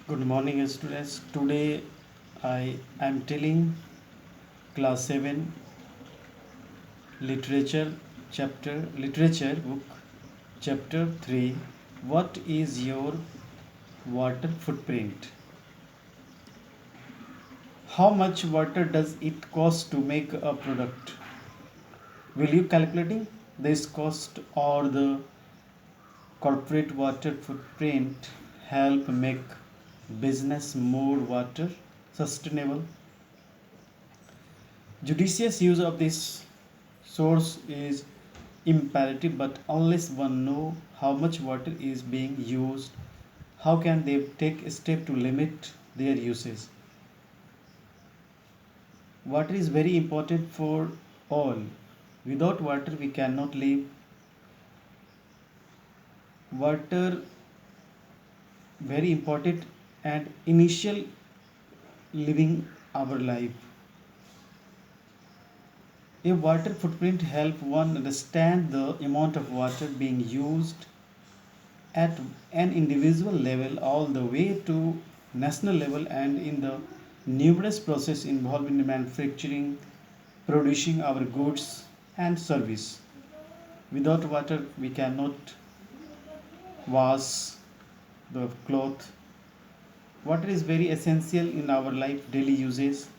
Good morning, students. Today I am telling class 7 literature book chapter 3. What is your water footprint? How much water does it cost to make a product? Will you calculating this cost or the corporate water footprint help make business more water sustainable? Judicious use of this source is imperative, but unless one know how much water is being used, how can they take a step to limit their usage? Water is very important for all. Without water, we cannot live. Water very important and initial living our life. A water footprint help one understand the amount of water being used at an individual level all the way to national level and in the numerous processes involved in manufacturing, producing our goods and service. Without water, we cannot wash the cloth. Water is very essential in our life daily uses,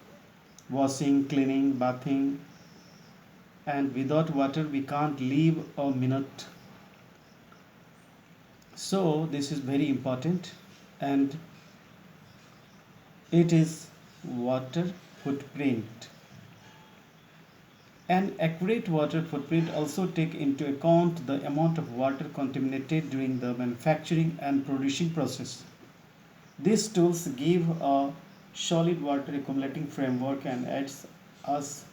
washing, cleaning, bathing, and without water, we can't live a minute. So, this is very important, and it is water footprint. An accurate water footprint also take into account the amount of water contaminated during the manufacturing and producing process. These tools give a solid water accumulating framework and aids us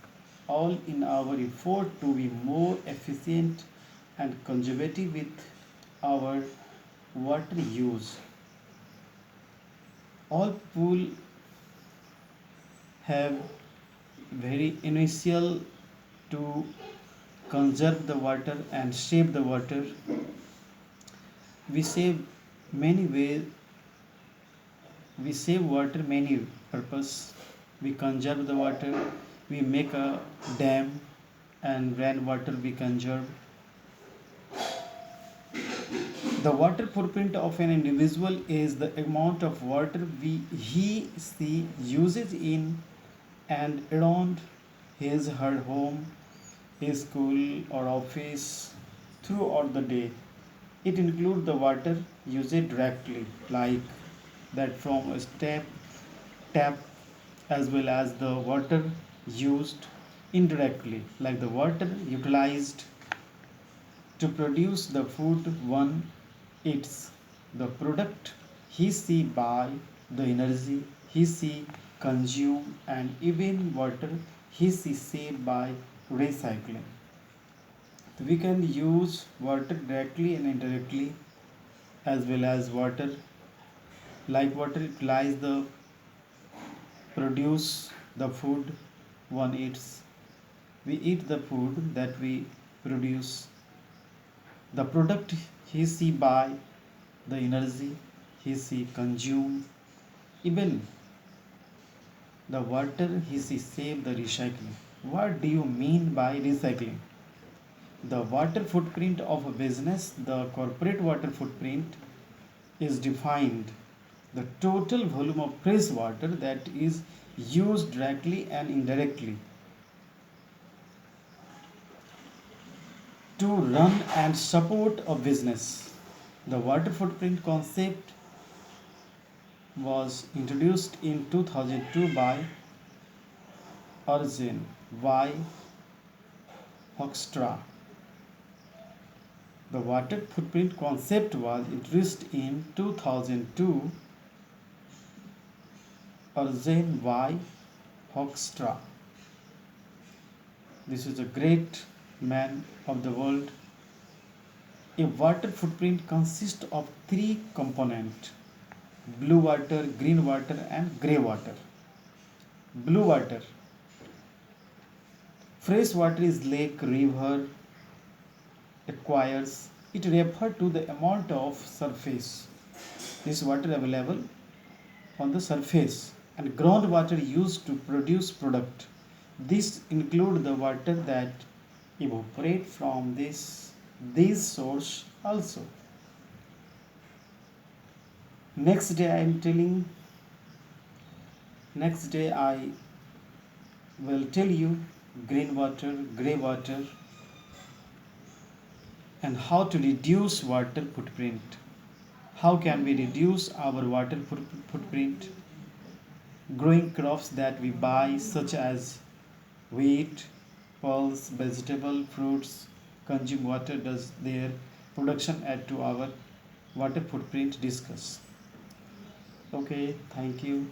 all in our effort to be more efficient and conservative with our water use. All pool have very initial to conserve the water and save the water. We save many ways. We save water many purpose. We conserve the water. We make a dam and rainwater we conserve. The water footprint of an individual is the amount of water he uses in and around his her home, his school or office throughout the day. It includes the water used directly, like that from a tap, as well as the water used indirectly, like the water utilized to produce the food one eats, the product he see buy, the energy he see consume, and even water he see save by recycling. We can use water directly and indirectly, as well as water like water utilize the produce the food one eats. We eat the food that we produce, the product he see buy, the energy he see consume, even the water he see save, the recycling. What do you mean by recycling? The water footprint of a business, the corporate water footprint, is defined the total volume of fresh water that is used directly and indirectly to run and support a business. The water footprint concept was introduced in 2002 by Arjun Y. Hoekstra. The water footprint concept was introduced in 2002 Arjun Y. Hoekstra. This is a great man of the world. A water footprint consists of three components: blue water, green water, and grey water. Blue water. Fresh water is lake, river, aquarius. It refers to the amount of surface this water available on the surface and groundwater used to produce product. This include the water that evaporate from this source also. Next day I am telling next day I will tell you green water, grey water, and how to reduce water footprint. How can we reduce our water footprint? Growing crops that we buy, such as wheat, pulse, vegetable, fruits, consume water. Does their production add to our water footprint? Discuss. Okay, thank you.